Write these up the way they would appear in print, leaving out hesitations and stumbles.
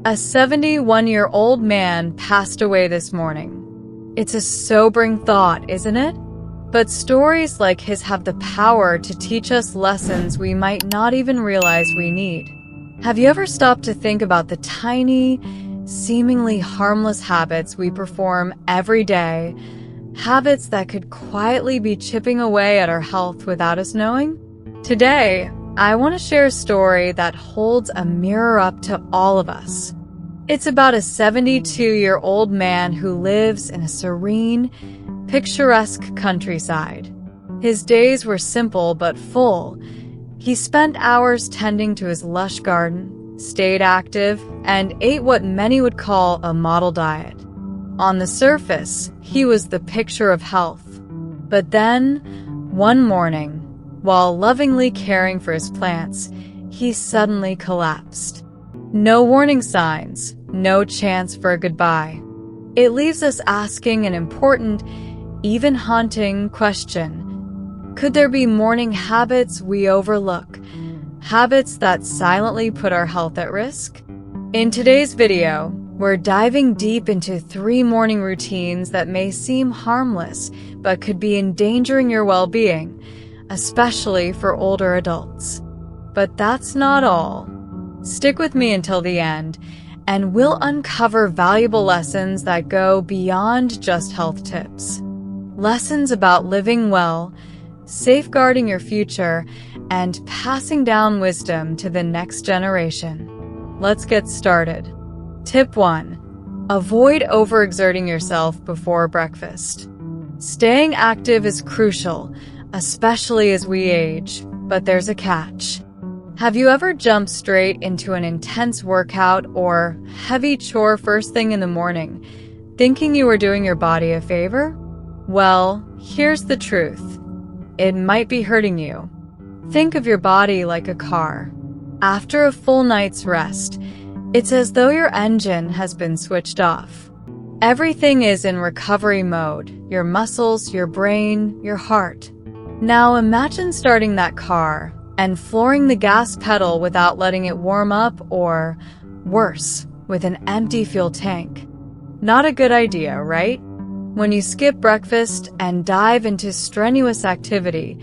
A 71-year-old man passed away this morning. It's a sobering thought, isn't it? But stories like his have the power to teach us lessons we might not even realize we need. Have you ever stopped to think about the tiny, seemingly harmless habits we perform every day? Habits that could quietly be chipping away at our health without us knowing? Today, I want to share a story that holds a mirror up to all of us. It's about a 72-year-old man who lives in a serene, picturesque countryside. His days were simple but full. He spent hours tending to his lush garden, stayed active, and ate what many would call a model diet. On the surface, he was the picture of health. But then, one morning, while lovingly caring for his plants, he suddenly collapsed. No warning signs, no chance for a goodbye. It leaves us asking an important, even haunting question. Could there be morning habits we overlook? Habits that silently put our health at risk? In today's video, we're diving deep into 3 morning routines that may seem harmless, but could be endangering your well-being, especially for older adults. But that's not all. Stick with me until the end, and we'll uncover valuable lessons that go beyond just health tips. Lessons about living well, safeguarding your future, and passing down wisdom to the next generation. Let's get started. Tip 1. Avoid overexerting yourself before breakfast. Staying active is crucial, especially as we age, but there's a catch. Have you ever jumped straight into an intense workout or heavy chore first thing in the morning, thinking you were doing your body a favor? Well, here's the truth. It might be hurting you. Think of your body like a car. After a full night's rest, it's as though your engine has been switched off. Everything is in recovery mode: your muscles, your brain, your heart. Now imagine starting that car and flooring the gas pedal without letting it warm up, or worse, with an empty fuel tank. Not a good idea, right? When you skip breakfast and dive into strenuous activity,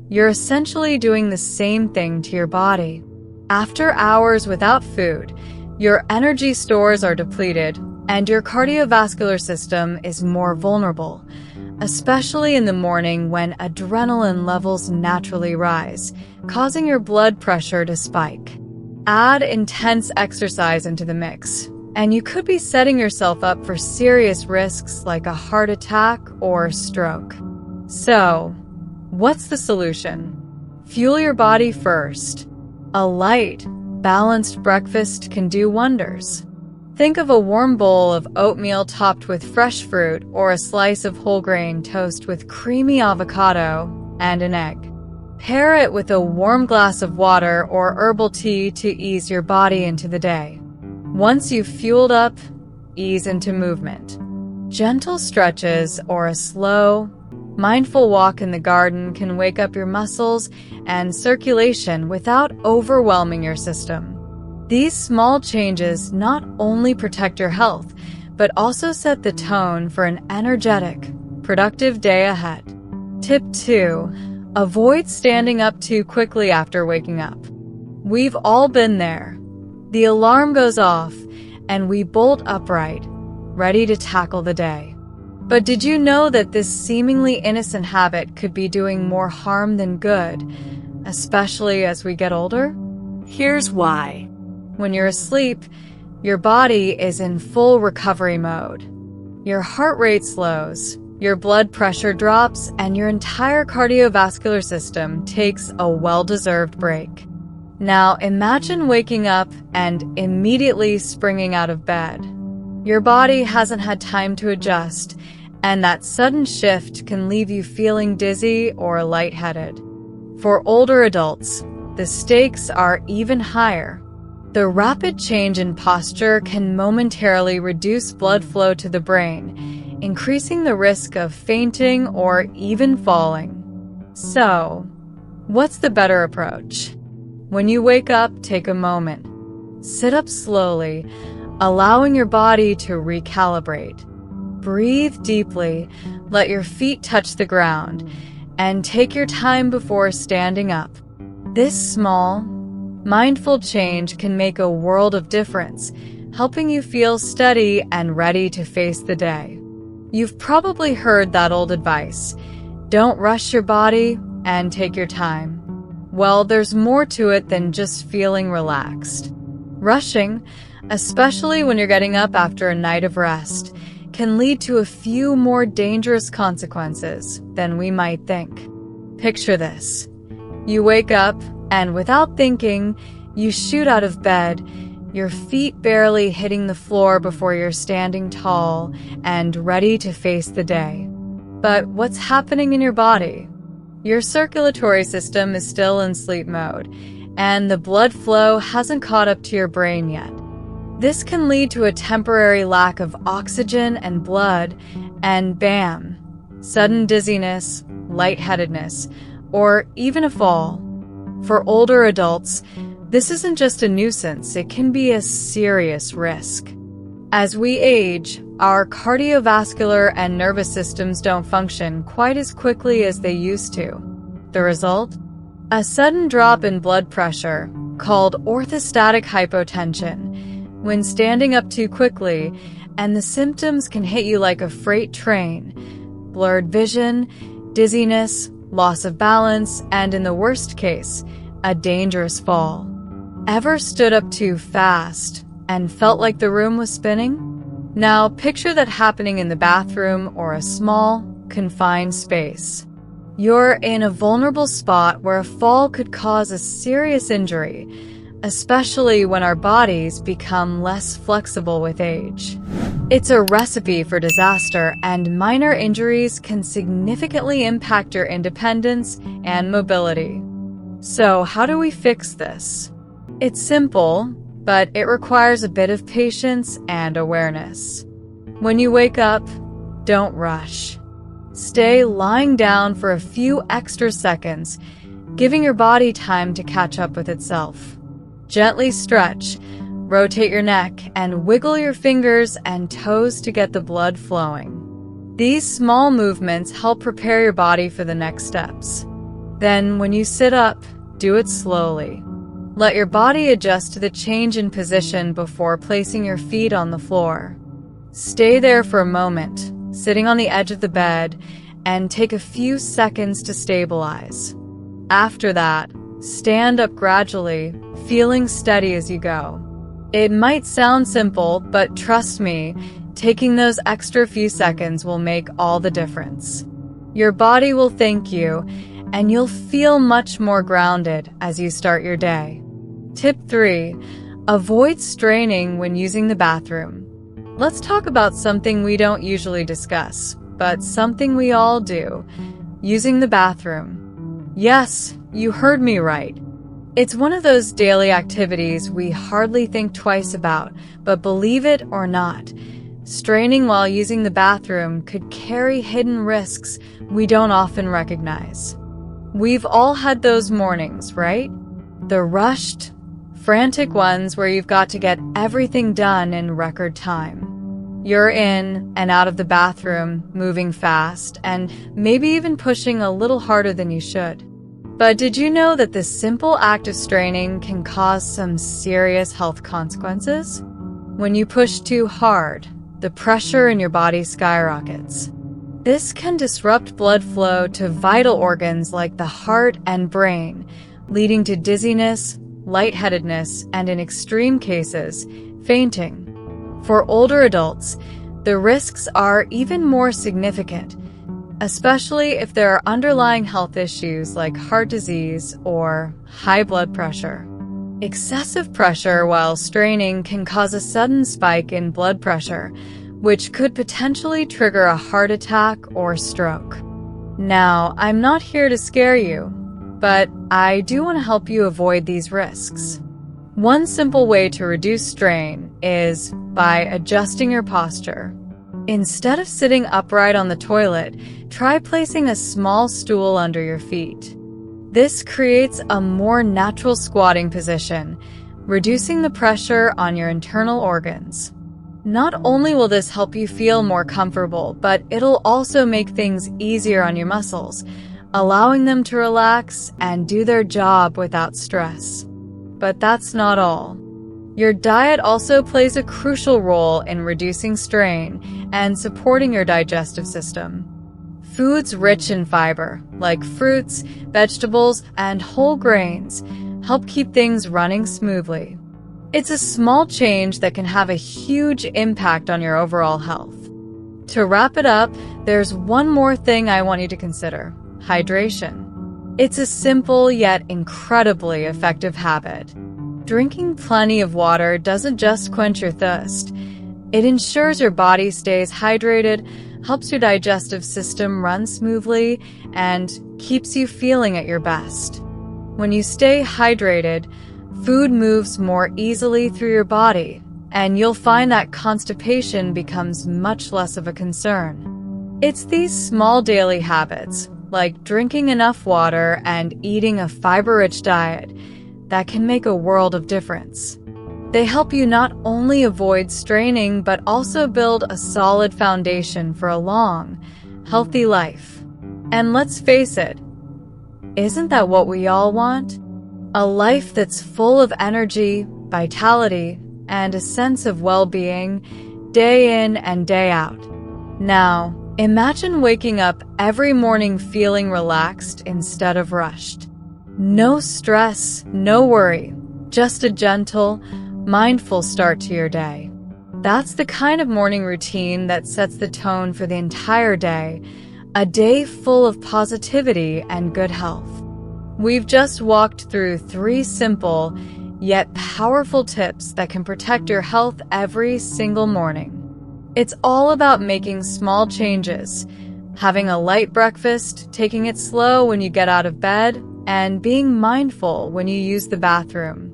you're essentially doing the same thing to your body. After hours without food, your energy stores are depleted, and your cardiovascular system is more vulnerable, especially in the morning when adrenaline levels naturally rise, causing your blood pressure to spike. Add intense exercise into the mix, and you could be setting yourself up for serious risks like a heart attack or stroke. So, what's the solution? Fuel your body first. A light, balanced breakfast can do wonders. Think of a warm bowl of oatmeal topped with fresh fruit, or a slice of whole grain toast with creamy avocado and an egg. Pair it with a warm glass of water or herbal tea to ease your body into the day. Once you've fueled up, ease into movement. Gentle stretches or a slow, mindful walk in the garden can wake up your muscles and circulation without overwhelming your system. These small changes not only protect your health, but also set the tone for an energetic, productive day ahead. Tip 2. Avoid standing up too quickly after waking up. We've all been there. The alarm goes off, and we bolt upright, ready to tackle the day. But did you know that this seemingly innocent habit could be doing more harm than good, especially as we get older? Here's why. When you're asleep, your body is in full recovery mode. Your heart rate slows, your blood pressure drops, and your entire cardiovascular system takes a well-deserved break. Now imagine waking up and immediately springing out of bed. Your body hasn't had time to adjust, and that sudden shift can leave you feeling dizzy or lightheaded. For older adults, the stakes are even higher. The rapid change in posture can momentarily reduce blood flow to the brain, increasing the risk of fainting or even falling. So, what's the better approach? When you wake up, take a moment. Sit up slowly, allowing your body to recalibrate. Breathe deeply, let your feet touch the ground, and take your time before standing up. This small, mindful change can make a world of difference, helping you feel steady and ready to face the day. You've probably heard that old advice, don't rush your body and take your time. Well, there's more to it than just feeling relaxed. Rushing, especially when you're getting up after a night of rest, can lead to a few more dangerous consequences than we might think. Picture this. You wake up, and without thinking, you shoot out of bed, your feet barely hitting the floor before you're standing tall and ready to face the day. But what's happening in your body? Your circulatory system is still in sleep mode, and the blood flow hasn't caught up to your brain yet. This can lead to a temporary lack of oxygen and blood, and bam, sudden dizziness, lightheadedness, or even a fall. For older adults, this isn't just a nuisance, it can be a serious risk. As we age, our cardiovascular and nervous systems don't function quite as quickly as they used to. The result? A sudden drop in blood pressure, called orthostatic hypotension, when standing up too quickly, and the symptoms can hit you like a freight train. Blurred vision, dizziness, loss of balance, and in the worst case, a dangerous fall. Ever stood up too fast and felt like the room was spinning? Now picture that happening in the bathroom or a small, confined space. You're in a vulnerable spot where a fall could cause a serious injury, especially when our bodies become less flexible with age. It's a recipe for disaster, and minor injuries can significantly impact your independence and mobility. So how do we fix this? It's simple, but it requires a bit of patience and awareness. When you wake up, don't rush. Stay lying down for a few extra seconds, giving your body time to catch up with itself. Gently stretch, rotate your neck, and wiggle your fingers and toes to get the blood flowing. These small movements help prepare your body for the next steps. Then, when you sit up, do it slowly. Let your body adjust to the change in position before placing your feet on the floor. Stay there for a moment, sitting on the edge of the bed, and take a few seconds to stabilize. After that, stand up gradually, feeling steady as you go. It might sound simple, but trust me, taking those extra few seconds will make all the difference. Your body will thank you, and you'll feel much more grounded as you start your day. Tip 3. Avoid straining when using the bathroom. Let's talk about something we don't usually discuss, but something we all do: using the bathroom. Yes, you heard me right. It's one of those daily activities we hardly think twice about, but believe it or not, straining while using the bathroom could carry hidden risks we don't often recognize. We've all had those mornings, right? The rushed, frantic ones where you've got to get everything done in record time. You're in and out of the bathroom, moving fast, and maybe even pushing a little harder than you should. But did you know that this simple act of straining can cause some serious health consequences? When you push too hard, the pressure in your body skyrockets. This can disrupt blood flow to vital organs like the heart and brain, leading to dizziness, lightheadedness, and in extreme cases, fainting. For older adults, the risks are even more significant, especially if there are underlying health issues like heart disease or high blood pressure. Excessive pressure while straining can cause a sudden spike in blood pressure, which could potentially trigger a heart attack or stroke. Now, I'm not here to scare you, but I do want to help you avoid these risks. One simple way to reduce strain is by adjusting your posture. Instead of sitting upright on the toilet, try placing a small stool under your feet. This creates a more natural squatting position, reducing the pressure on your internal organs. Not only will this help you feel more comfortable, but it'll also make things easier on your muscles, allowing them to relax and do their job without stress. But that's not all. Your diet also plays a crucial role in reducing strain and supporting your digestive system. Foods rich in fiber, like fruits, vegetables, and whole grains, help keep things running smoothly. It's a small change that can have a huge impact on your overall health. To wrap it up, there's one more thing I want you to consider: hydration. It's a simple yet incredibly effective habit. Drinking plenty of water doesn't just quench your thirst. It ensures your body stays hydrated, helps your digestive system run smoothly, and keeps you feeling at your best. When you stay hydrated, food moves more easily through your body, and you'll find that constipation becomes much less of a concern. It's these small daily habits, like drinking enough water and eating a fiber-rich diet, that can make a world of difference. They help you not only avoid straining, but also build a solid foundation for a long, healthy life. And let's face it, isn't that what we all want? A life that's full of energy, vitality, and a sense of well-being, day in and day out. Now, imagine waking up every morning feeling relaxed instead of rushed. No stress, no worry, just a gentle, mindful start to your day. That's the kind of morning routine that sets the tone for the entire day, a day full of positivity and good health. We've just walked through 3 simple, yet powerful tips that can protect your health every single morning. It's all about making small changes, having a light breakfast, taking it slow when you get out of bed, and being mindful when you use the bathroom.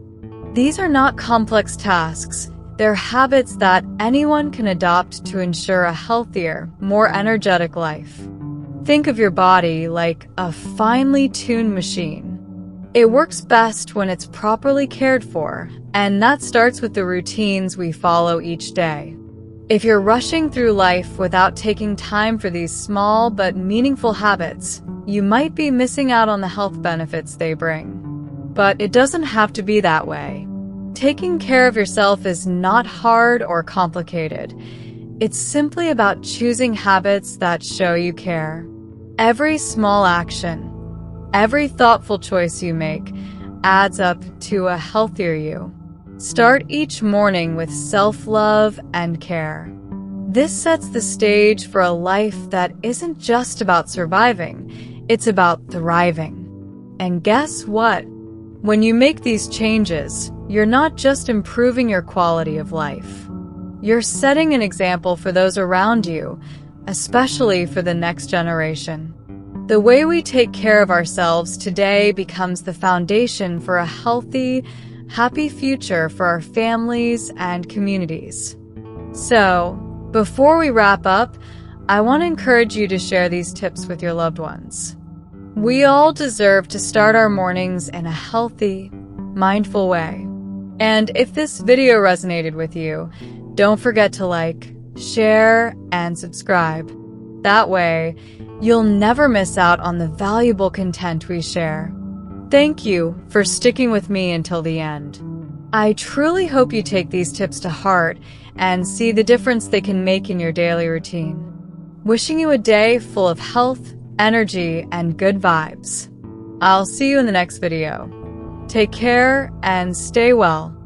These are not complex tasks. They're habits that anyone can adopt to ensure a healthier, more energetic life. Think of your body like a finely tuned machine. It works best when it's properly cared for, and that starts with the routines we follow each day. If you're rushing through life without taking time for these small but meaningful habits, you might be missing out on the health benefits they bring. But it doesn't have to be that way. Taking care of yourself is not hard or complicated. It's simply about choosing habits that show you care. Every small action, every thoughtful choice you make adds up to a healthier you. Start each morning with self-love and care. This sets the stage for a life that isn't just about surviving, it's about thriving. And guess what? When you make these changes, you're not just improving your quality of life. You're setting an example for those around you, especially for the next generation. The way we take care of ourselves today becomes the foundation for a healthy, happy future for our families and communities. So, before we wrap up, I want to encourage you to share these tips with your loved ones. We all deserve to start our mornings in a healthy, mindful way. And if this video resonated with you, don't forget to like, share, and subscribe. That way, you'll never miss out on the valuable content we share. Thank you for sticking with me until the end. I truly hope you take these tips to heart and see the difference they can make in your daily routine. Wishing you a day full of health, energy, and good vibes. I'll see you in the next video. Take care and stay well.